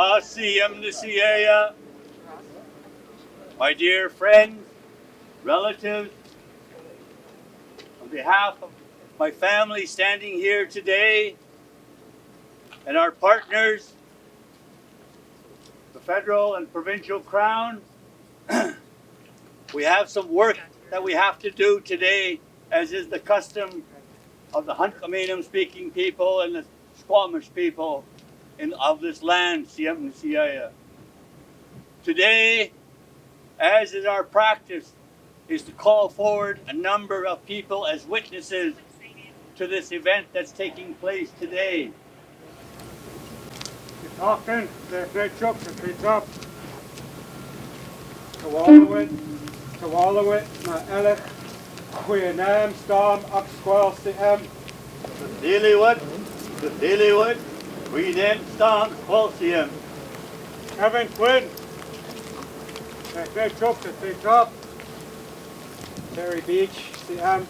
xʷməthkվəyə, my dear friends, relatives, on behalf of my family standing here today and our partners, the federal and provincial crown, we have some work that we have to do today, as is the custom of the unceded speaking people and the Squamish people of this land, xʷməthkվəyə. Today, as is our practice, is to call forward a number of people as witnesses to this event that's taking place today. Talking, the great trucks, the great drop. Tsleil-Waututh, na Ellich, Queenam, Storm, Xʷxw, Sælilwətaļ, Queenam, Storm, Sgsmålsiem. Kevin Quinn, the great trucks, the great drop. Terry Beach, CM,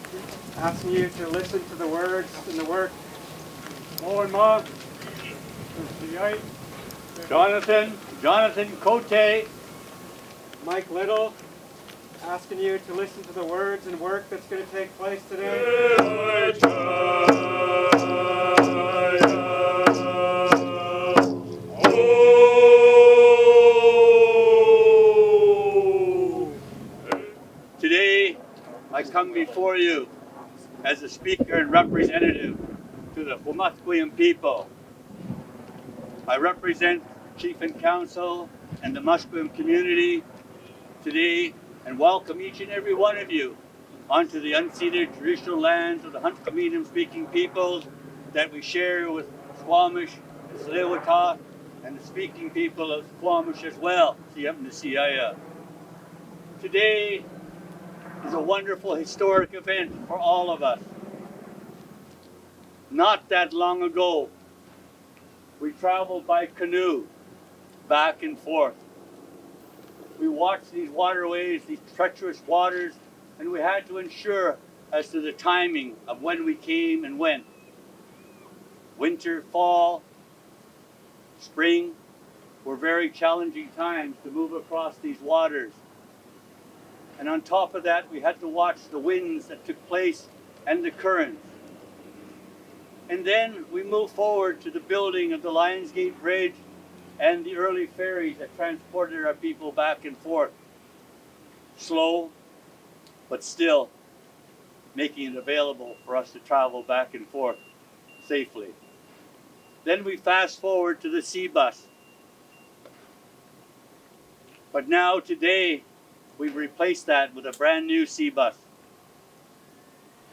asking you to listen to the words and the work. Mo and Ma, Jonathan Cote, Mike Little, asking you to listen to the words and work that's going to take place today. Today, I come before you as a speaker and representative to the Úxwumixw people. I represent Chief and Council and the Musqueam community today and welcome each and every one of you onto the unceded traditional lands of the unceded speaking peoples that we share with Squamish, Tsleil-Waututh, and the speaking people of Squamish as well, xʷməthkվəyə. Today is a wonderful historic event for all of us. Not that long ago, we traveled by canoe back and forth. We watched these waterways, these treacherous waters, and we had to ensure as to the timing of when we came and went. Winter, fall, spring were very challenging times to move across these waters. And on top of that, we had to watch the winds that took place and the currents. And then we moved forward to the building of the Lions Gate Bridge and the early ferries that transported our people back and forth. Slow, but still making it available for us to travel back and forth safely. Then we fast forward to the SeaBus. But now today, we've replaced that with a brand new SeaBus.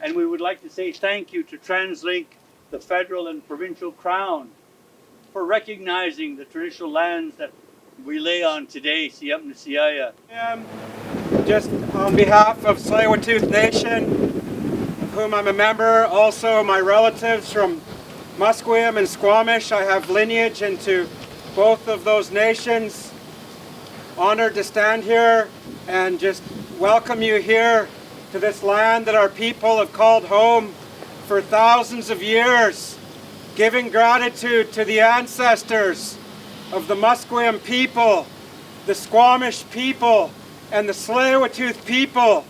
And we would like to say thank you to TransLink, the federal and provincial crown, for recognizing the traditional lands that we lay on today, xʷməthkվəyə. Just on behalf of Tsleil-Waututh Nation, of whom I'm a member, also my relatives from Musqueam and Squamish, I have lineage into both of those nations. Honored to stand here and just welcome you here to this land that our people have called home for thousands of years, giving gratitude to the ancestors of the Musqueam people, the Squamish people, and the Tsleil-Waututh people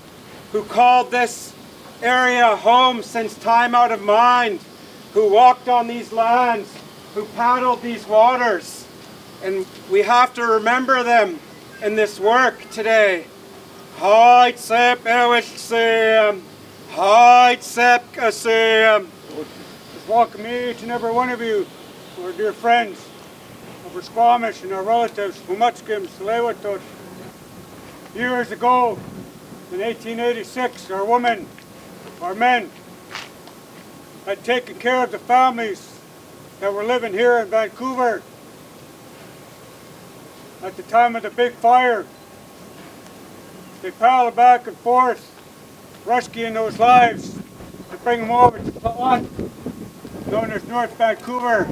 who called this area home since time out of mind, who walked on these lands, who paddled these waters. And we have to remember them in this work today. Just welcome each and every one of you, our dear friends, our Squamish and our relatives, Musqueam, Tsleil-Waututh. Years ago, in 1886, our women, our men, had taken care of the families that were living here in Vancouver at the time of the big fire. They paddled back and forth, rescuing those lives to bring them over to Tsleil-Waututh, known as North Vancouver.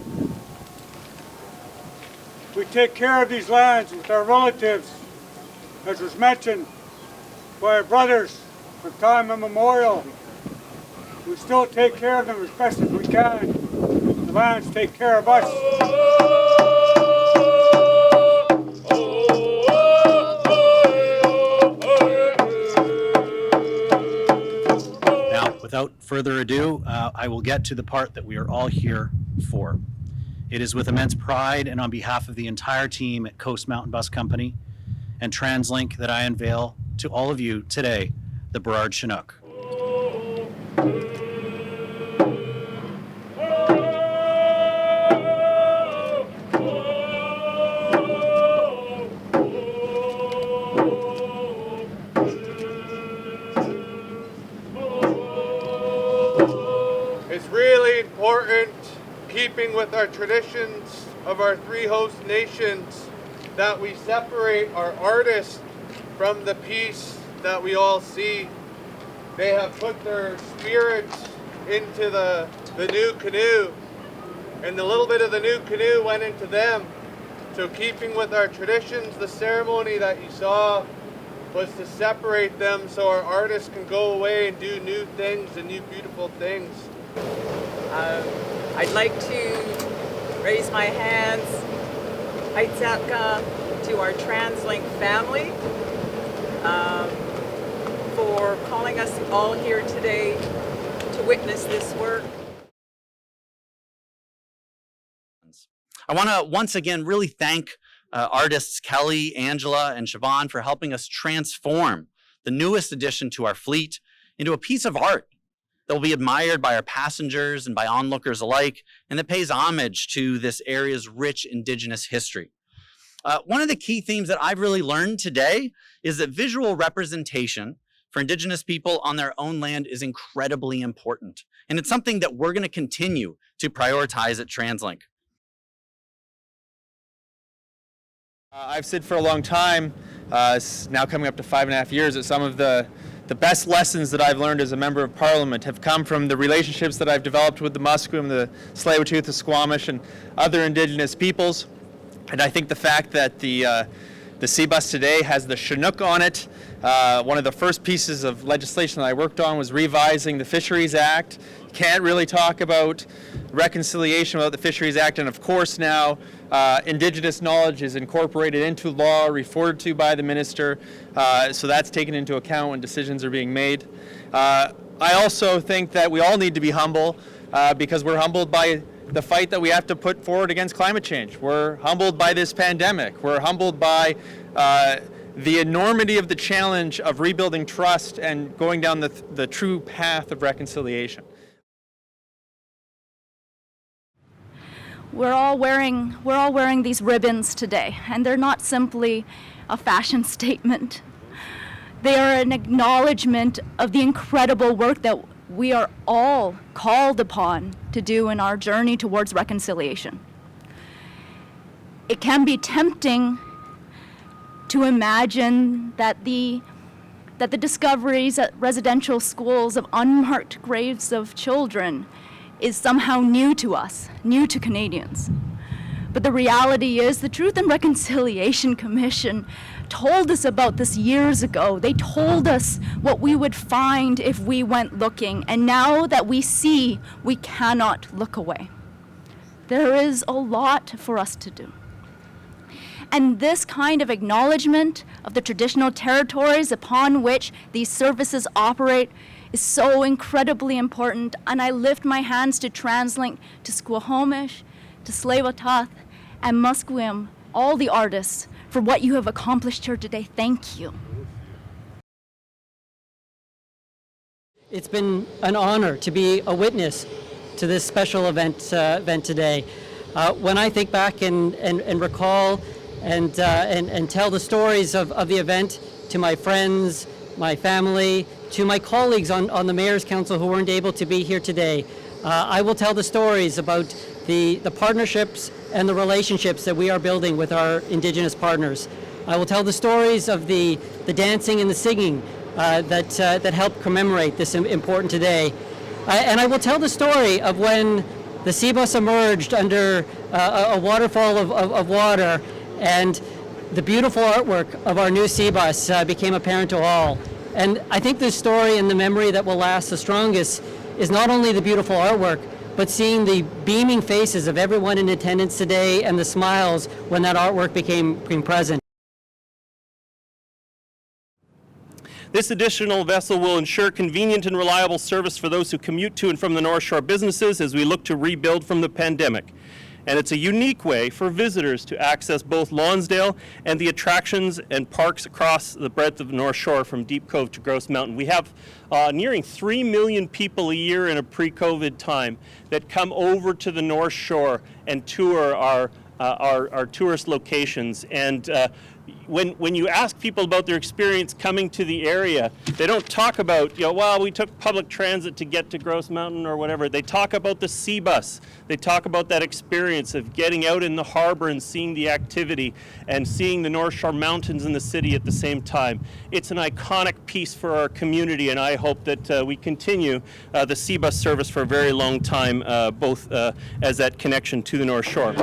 We take care of these lands with our relatives, as was mentioned by our brothers from time immemorial. We still take care of them as best as we can. The lands take care of us. further ado, I will get to the part that we are all here for. It is with immense pride and on behalf of the entire team at Coast Mountain Bus Company and TransLink that I unveil to all of you today the Burrard Chinook. It's really important, keeping with our traditions of our three host nations, that we separate our artists from the piece that we all see. They have put their spirits into the new canoe, and the little bit of the new canoe went into them. So keeping with our traditions, the ceremony that you saw was to separate them so our artists can go away and do new things and new beautiful things. I'd like to raise my hands to our TransLink family for calling us all here today to witness this work. I want to once again really thank artists Kelly, Angela, and Siobhan for helping us transform the newest addition to our fleet into a piece of art that will be admired by our passengers and by onlookers alike, and that pays homage to this area's rich Indigenous history. One of the key themes that I've really learned today is that visual representation for Indigenous people on their own land is incredibly important. And it's something that we're going to continue to prioritize at TransLink. I've said for a long time, now coming up to 5.5 years, that some of the best lessons that I've learned as a member of Parliament have come from the relationships that I've developed with the Musqueam, the Tsleil-Waututh, the Squamish, and other Indigenous peoples. And I think the fact that the SeaBus today has the Chinook on it. One of the first pieces of legislation that I worked on was revising the Fisheries Act. Can't really talk about reconciliation without the Fisheries Act, and of course now Indigenous knowledge is incorporated into law, referred to by the minister, so that's taken into account when decisions are being made. I also think that we all need to be humble because we're humbled by the fight that we have to put forward against climate change. We're humbled by this pandemic. We're humbled by the enormity of the challenge of rebuilding trust and going down the true path of reconciliation. We're all wearing these ribbons today, and they're not simply a fashion statement. They are an acknowledgement of the incredible work that we are all called upon to do in our journey towards reconciliation. It can be tempting to imagine that the discoveries at residential schools of unmarked graves of children is somehow new to us, new to Canadians. But the reality is the Truth and Reconciliation Commission told us about this years ago. They told us what we would find if we went looking, and now that we see, we cannot look away. There is a lot for us to do. And this kind of acknowledgement of the traditional territories upon which these services operate is so incredibly important, and I lift my hands to TransLink, to Squamish, to Tsleil-Waututh, and Musqueam, all the artists, for what you have accomplished here today. Thank you. It's been an honor to be a witness to this special event today. When I think back and recall and tell the stories of the event to my friends, my family, to my colleagues on the Mayor's Council who weren't able to be here today, I will tell the stories about the partnerships and the relationships that we are building with our Indigenous partners. I will tell the stories of the dancing and the singing that helped commemorate this important today. And I will tell the story of when the SeaBus emerged under a waterfall of water, and the beautiful artwork of our new SeaBus became apparent to all. And I think the story and the memory that will last the strongest is not only the beautiful artwork, but seeing the beaming faces of everyone in attendance today and the smiles when that artwork became present. This additional vessel will ensure convenient and reliable service for those who commute to and from the North Shore businesses as we look to rebuild from the pandemic. And it's a unique way for visitors to access both Lonsdale and the attractions and parks across the breadth of the North Shore from Deep Cove to Grouse Mountain. We have nearing 3 million people a year in a pre-COVID time that come over to the North Shore and tour our tourist locations. And when you ask people about their experience coming to the area, they don't talk about, well, we took public transit to get to Grouse Mountain or whatever. They talk about the SeaBus. They talk about that experience of getting out in the harbor and seeing the activity and seeing the North Shore Mountains and the city at the same time. It's an iconic piece for our community, and I hope that we continue the SeaBus service for a very long time, both as that connection to the North Shore.